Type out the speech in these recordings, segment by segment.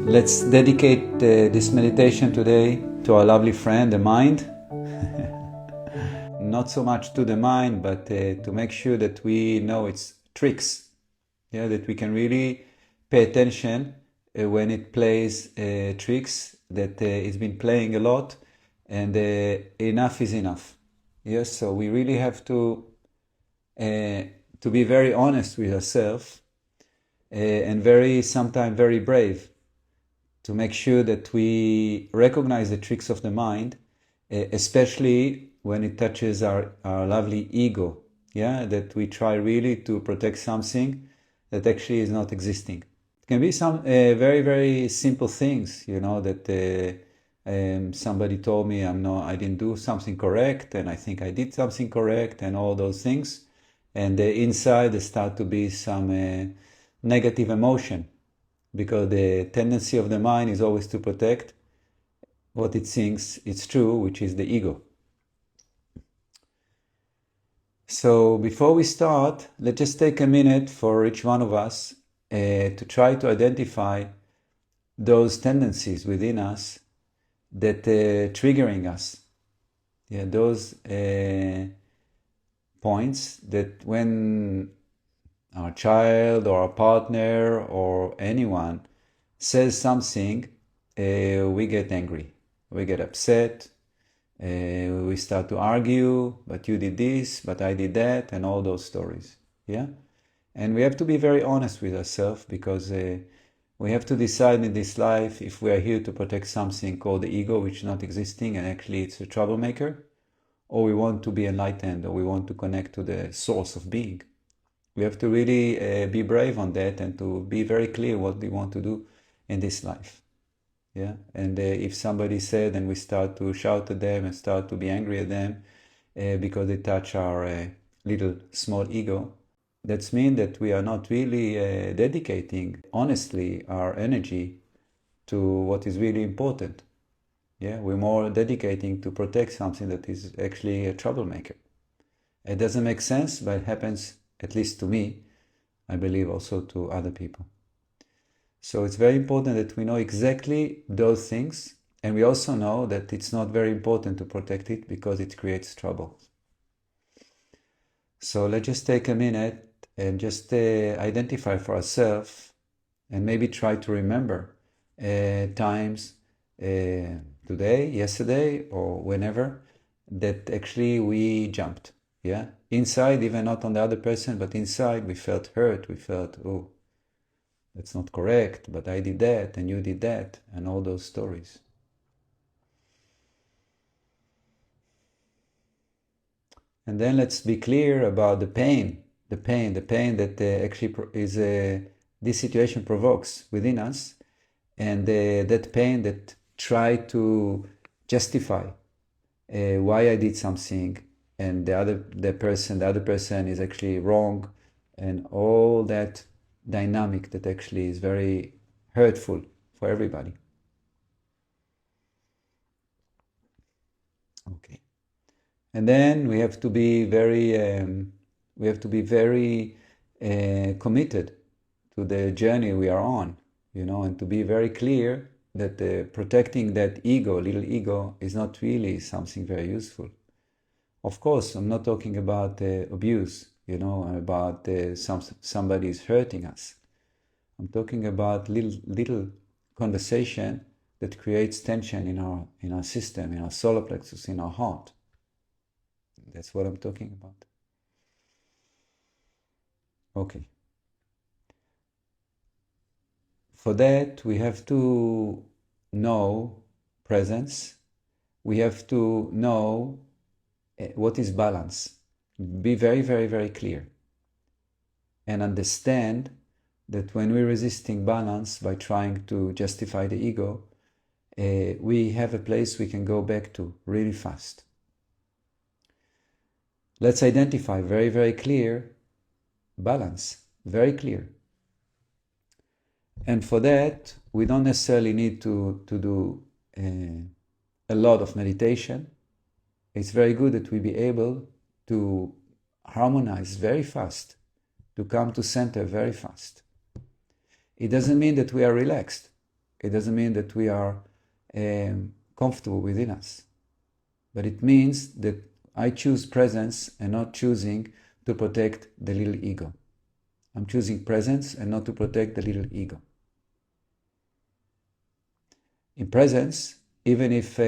Let's dedicate this meditation today to our lovely friend, the mind. Not so much to the mind, but to make sure that we know its tricks. Yeah, that we can really pay attention when it plays tricks, that it's been playing a lot, and enough is enough. Yes, so we really have to be very honest with ourselves and sometimes very brave to make sure that we recognize the tricks of the mind, especially when it touches our lovely ego. Yeah, that we try really to protect something that actually is not existing. It can be some very, very simple things, that somebody told me I didn't do something correct, and I think I did something correct, and all those things. And inside there start to be some negative emotion, because the tendency of the mind is always to protect what it thinks it's true, which is the ego. So before we start, let's just take a minute for each one of us to try to identify those tendencies within us that triggering us. Yeah, those points that when our child or our partner or anyone says something, we get angry, we get upset, we start to argue, but you did this, but I did that, and all those stories. Yeah? And we have to be very honest with ourselves, because we have to decide in this life if we are here to protect something called the ego, which is not existing, and actually it's a troublemaker, or we want to be enlightened, or we want to connect to the source of being. We have to really be brave on that, and to be very clear what we want to do in this life. Yeah, and if somebody said, and we start to shout at them and start to be angry at them because they touch our little small ego, that means that we are not really dedicating honestly our energy to what is really important. Yeah, we're more dedicating to protect something that is actually a troublemaker. It doesn't make sense, but it happens, at least to me, I believe also to other people. So it's very important that we know exactly those things, and we also know that it's not very important to protect it because it creates trouble. So let's just take a minute and just identify for ourselves, and maybe try to remember times today, yesterday, or whenever, that actually we jumped. Yeah, inside, even not on the other person, but inside we felt hurt, we felt, oh, that's not correct, but I did that, and you did that, and all those stories. And then let's be clear about the pain that actually is this situation provokes within us, and that pain that try to justify why I did something, and the other person is actually wrong, and all that dynamic that actually is very hurtful for everybody. Okay, and then we have to be very committed to the journey we are on, and to be very clear that protecting that ego, little ego, is not really something very useful. Of course, I'm not talking about abuse, about somebody is hurting us. I'm talking about little conversation that creates tension in our system, in our solar plexus, in our heart. That's what I'm talking about. Okay. For that, we have to know presence. We have to know what is balance. Be very, very, very clear. And understand that when we're resisting balance by trying to justify the ego, we have a place we can go back to really fast. Let's identify very, very clear balance, very clear. And for that, we don't necessarily need to do a lot of meditation. It's very good that we be able to harmonize very fast, to come to center very fast. It doesn't mean that we are relaxed. It doesn't mean that we are comfortable within us. But it means that I choose presence and not choosing to protect the little ego. I'm choosing presence and not to protect the little ego. In presence, even if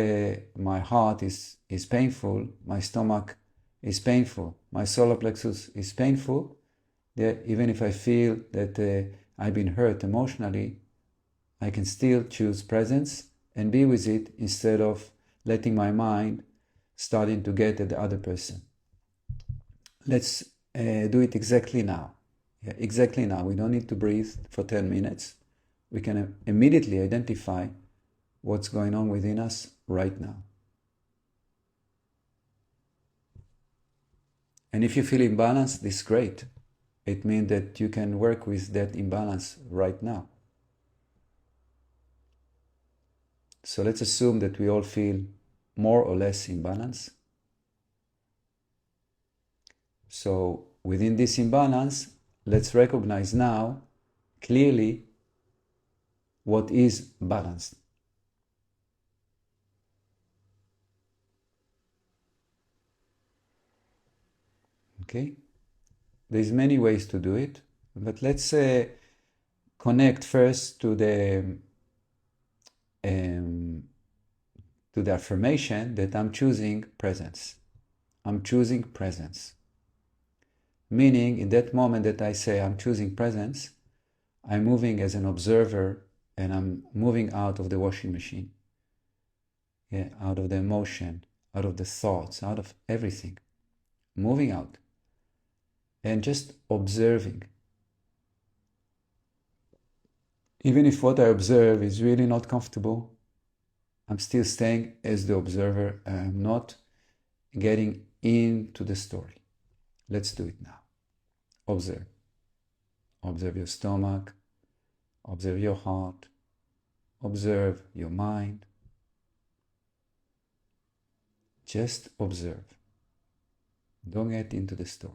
my heart is painful, my stomach is painful, my solar plexus is painful, even if I feel that I've been hurt emotionally, I can still choose presence and be with it instead of letting my mind starting to get at the other person. Let's do it exactly now. Yeah, exactly now. We don't need to breathe for 10 minutes. We can immediately identify what's going on within us right now. And if you feel imbalanced, this is great. It means that you can work with that imbalance right now. So let's assume that we all feel more or less imbalance. So within this imbalance, let's recognize now clearly what is balanced. Okay? There's many ways to do it, but let's connect first to the affirmation that I'm choosing presence. I'm choosing presence. Meaning, in that moment that I say I'm choosing presence, I'm moving as an observer and I'm moving out of the washing machine. Yeah, out of the emotion, out of the thoughts, out of everything. Moving out. And just observing. Even if what I observe is really not comfortable, I'm still staying as the observer. I'm not getting into the story. Let's do it now. Observe. Observe your stomach. Observe your heart. Observe your mind. Just observe. Don't get into the story.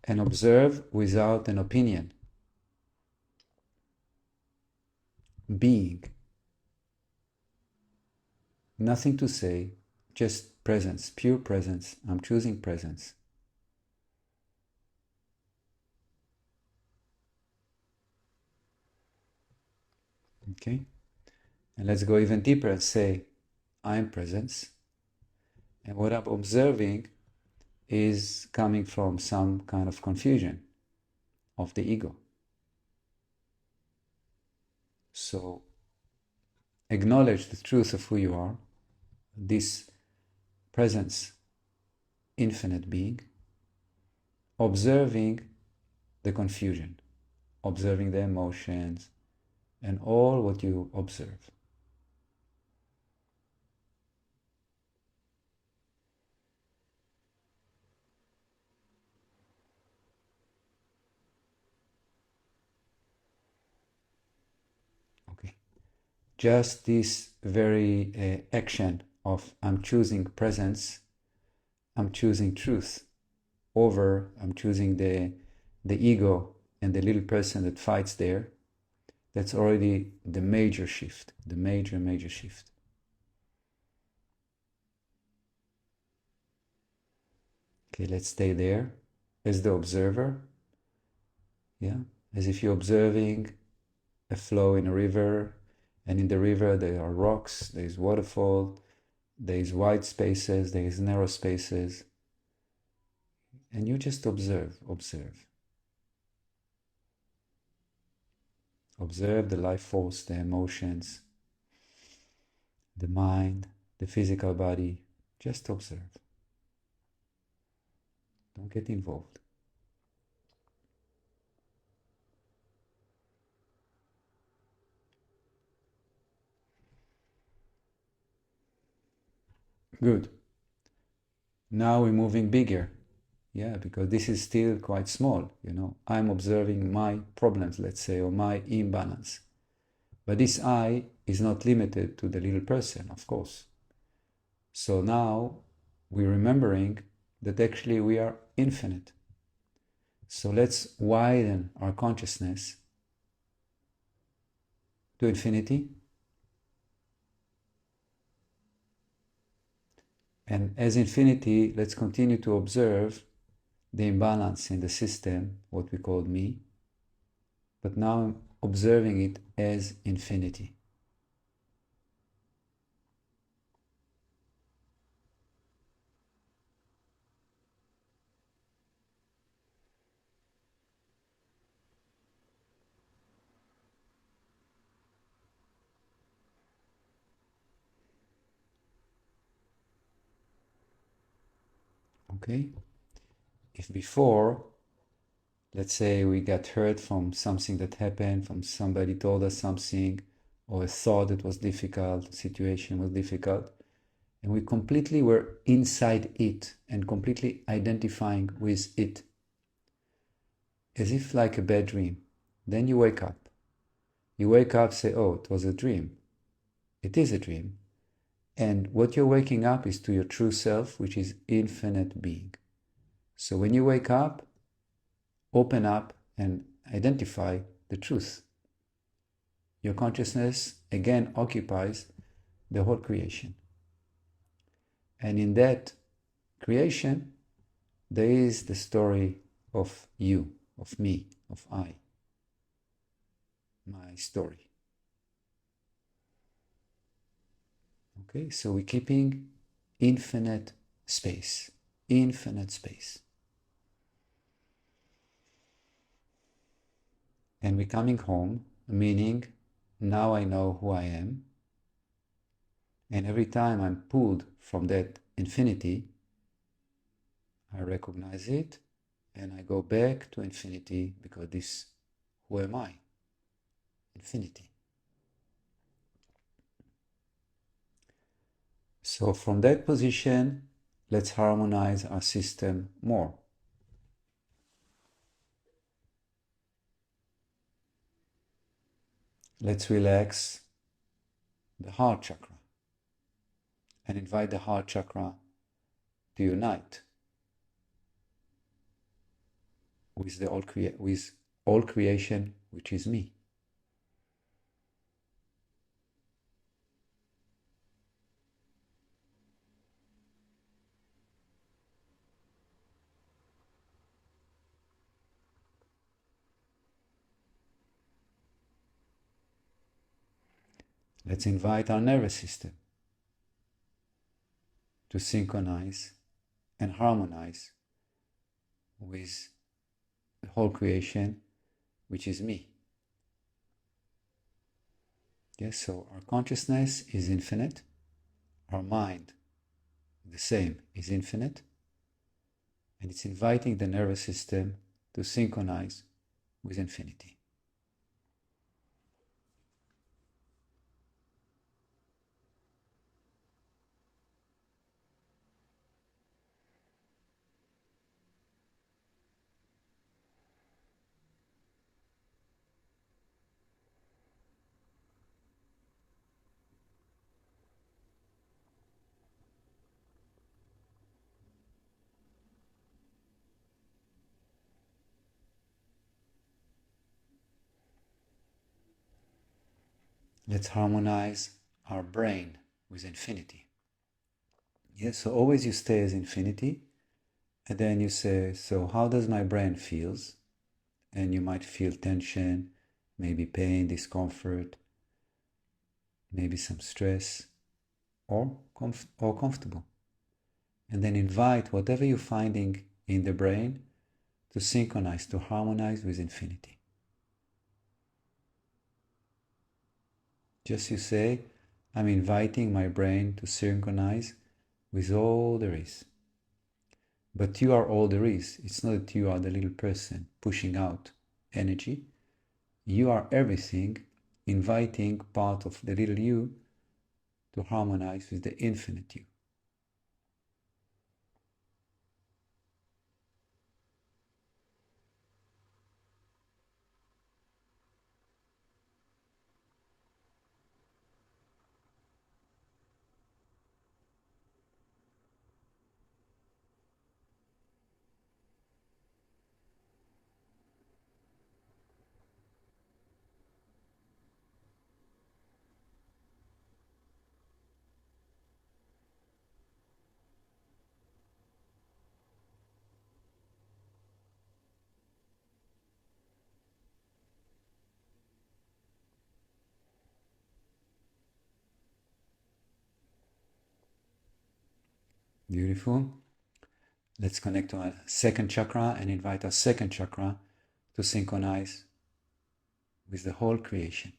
And observe without an opinion. Being. Nothing to say, just presence, pure presence. I'm choosing presence. Okay? And let's go even deeper and say, I'm presence. And what I'm observing is coming from some kind of confusion of the ego. So acknowledge the truth of who you are, this presence, infinite being, observing the confusion, observing the emotions, and all what you observe. Okay. Just this very action of I'm choosing presence, I'm choosing truth over I'm choosing the ego and the little person that fights there, that's already the major shift, the major shift. Okay, let's stay there as the observer. Yeah, as if you're observing a flow in a river, and in the river there are rocks, there is waterfall, there is wide spaces, there is narrow spaces, and you just observe. Observe the life force, the emotions, the mind, the physical body. Just observe. Don't get involved. Good. Now we're moving bigger. Yeah, because this is still quite small, I'm observing my problems, let's say, or my imbalance. But this I is not limited to the little person, of course. So now we're remembering that actually we are infinite. So let's widen our consciousness to infinity. And as infinity, let's continue to observe the imbalance in the system, what we call me, but now I'm observing it as infinity. Okay? If before, let's say we got hurt from something that happened, from somebody told us something, or a thought that was difficult, situation was difficult, and we completely were inside it and completely identifying with it, as if like a bad dream. Then you wake up. You wake up, say, oh, it was a dream. It is a dream. And what you're waking up is to your true self, which is infinite being. So when you wake up, open up and identify the truth. Your consciousness again occupies the whole creation. And in that creation, there is the story of you, of me, of I. My story. Okay, so we're keeping infinite space. Infinite space. And we're coming home, meaning now I know who I am. And every time I'm pulled from that infinity, I recognize it and I go back to infinity because this, who am I? Infinity. So from that position, let's harmonize our system more. Let's relax the heart chakra and invite the heart chakra to unite with all creation, which is me. Let's invite our nervous system to synchronize and harmonize with the whole creation, which is me. Yes, so our consciousness is infinite, our mind, the same, is infinite, and it's inviting the nervous system to synchronize with infinity. Let's harmonize our brain with infinity. Yes, so always you stay as infinity, and then you say, so how does my brain feels? And you might feel tension, maybe pain, discomfort, maybe some stress, or comfortable. And then invite whatever you're finding in the brain to synchronize, to harmonize with infinity. Just you say, I'm inviting my brain to synchronize with all there is. But you are all there is. It's not that you are the little person pushing out energy. You are everything, inviting part of the little you to harmonize with the infinite you. Beautiful. Let's connect to our second chakra and invite our second chakra to synchronize with the whole creation.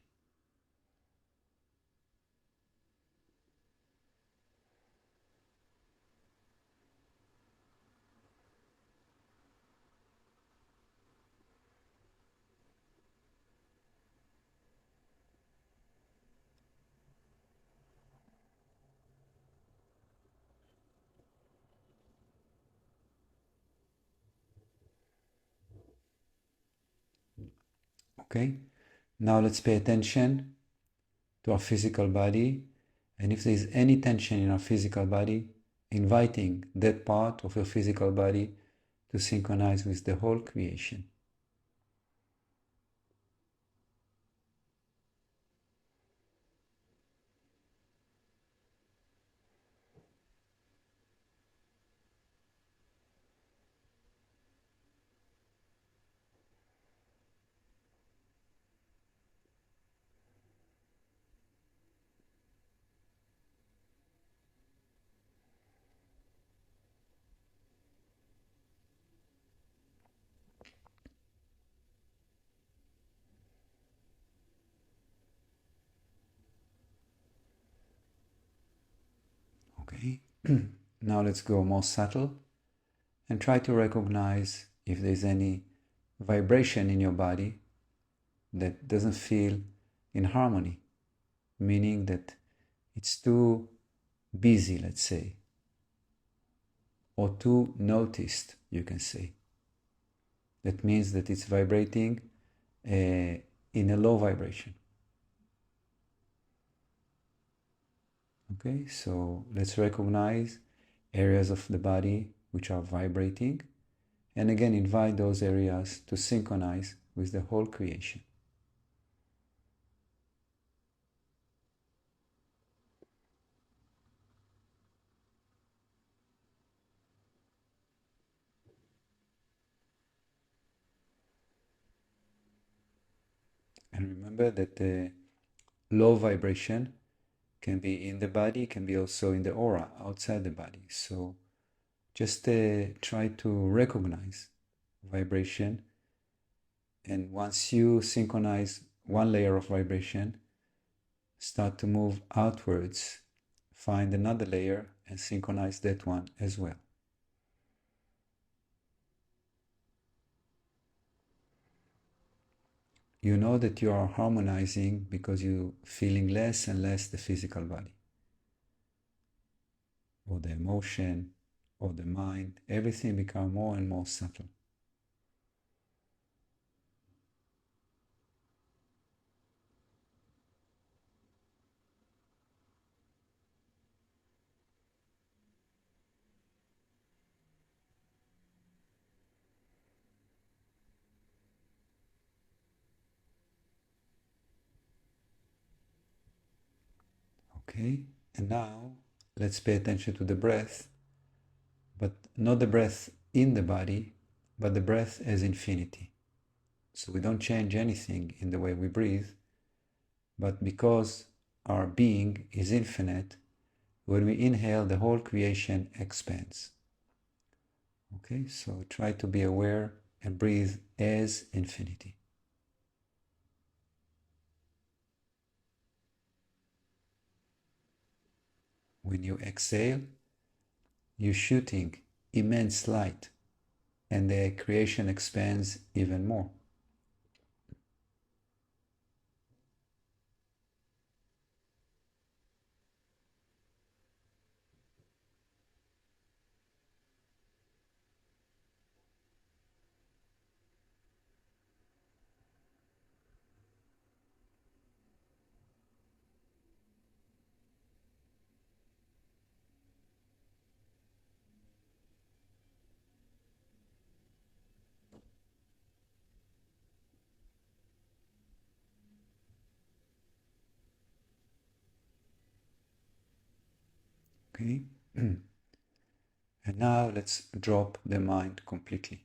Okay? Now let's pay attention to our physical body, and if there is any tension in our physical body, inviting that part of your physical body to synchronize with the whole creation. Okay? Now let's go more subtle and try to recognize if there's any vibration in your body that doesn't feel in harmony, meaning that it's too busy, let's say, or too noticed, you can say. That means that it's vibrating in a low vibration. Okay, so let's recognize areas of the body which are vibrating, and again invite those areas to synchronize with the whole creation. And remember that the low vibration can be in the body, can be also in the aura, outside the body. So just try to recognize vibration, and once you synchronize one layer of vibration, start to move outwards, find another layer and synchronize that one as well. You know that you are harmonizing because you're feeling less and less the physical body, or the emotion, or the mind. Everything becomes more and more subtle. Okay, and now let's pay attention to the breath, but not the breath in the body, but the breath as infinity. So we don't change anything in the way we breathe, but because our being is infinite, when we inhale, the whole creation expands. Okay, so try to be aware and breathe as infinity. When you exhale, you're shooting immense light, and the creation expands even more. Okay? And now let's drop the mind completely.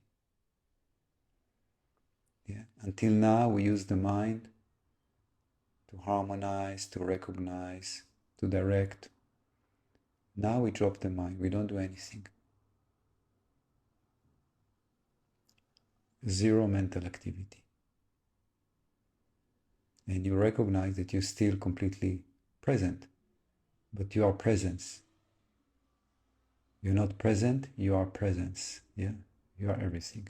Yeah? Until now, we use the mind to harmonize, to recognize, to direct. Now we drop the mind, we don't do anything. Zero mental activity. And you recognize that you're still completely present, but you are presence. You're not present, you are presence. Yeah, you are everything.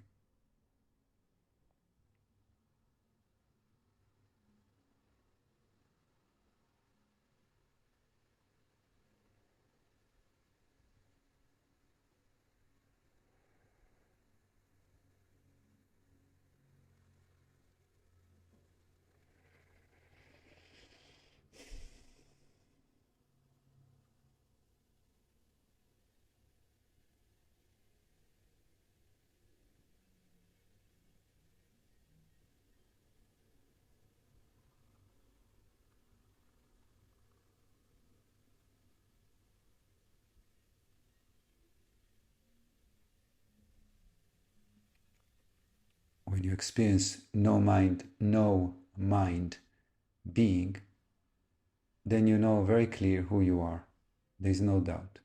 When you experience no mind being, then you know very clear who you are. There is no doubt.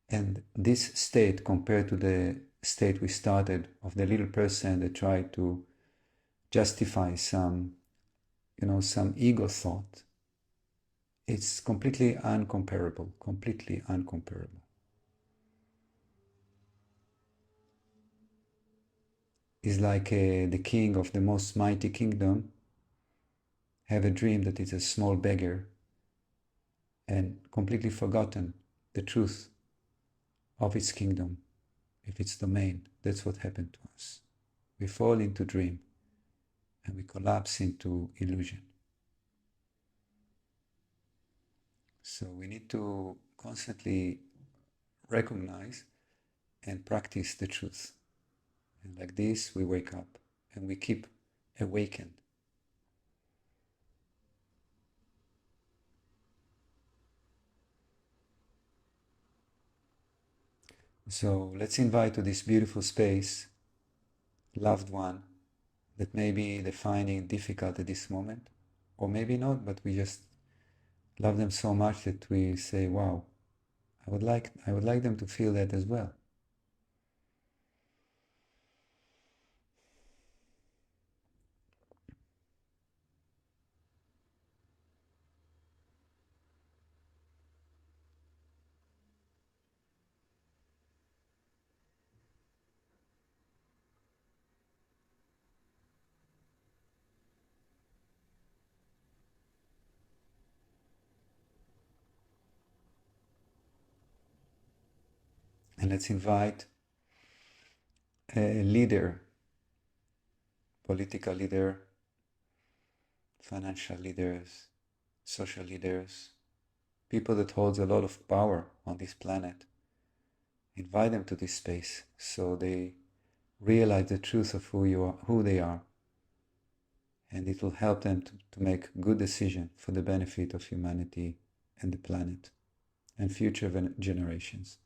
And this state, compared to the state we started of the little person that tried to justify some, some ego thought, it's completely uncomparable, completely uncomparable. It's like the king of the most mighty kingdom have a dream that it's a small beggar and completely forgotten the truth of its kingdom, if its domain. That's what happened to us. We fall into dream and we collapse into illusion. So we need to constantly recognize and practice the truth. And like this, we wake up and we keep awakened. So let's invite to this beautiful space loved one that maybe they're finding difficult at this moment, or maybe not, but we just love them so much that we say, wow, I would like them to feel that as well. And let's invite a leader, political leader, financial leaders, social leaders, people that holds a lot of power on this planet. Invite them to this space so they realize the truth of who they are, and it will help them to make good decisions for the benefit of humanity and the planet and future generations.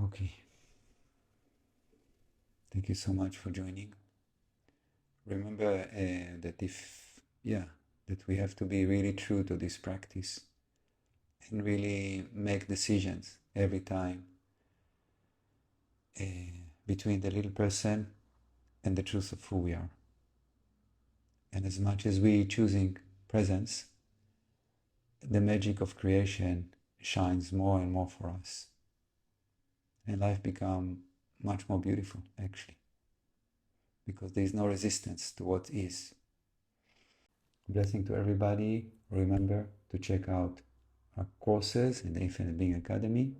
Okay. Thank you so much for joining. Remember that we have to be really true to this practice and really make decisions every time uh, between the little person and the truth of who we are. And as much as we choosing presence, the magic of creation shines more and more for us. And life becomes much more beautiful, actually, because there is no resistance to what is. Blessing to everybody. Remember to check out our courses in the Infinite Being Academy.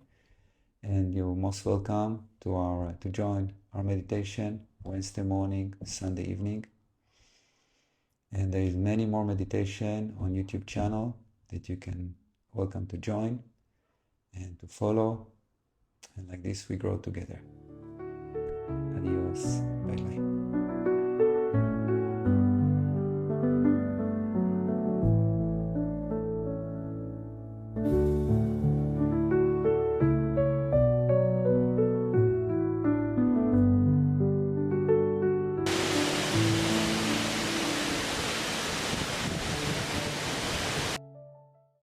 And you're most welcome to join our meditation Wednesday morning, Sunday evening. And there is many more meditation on YouTube channel that you can welcome to join and to follow. And like this we grow together. Adios.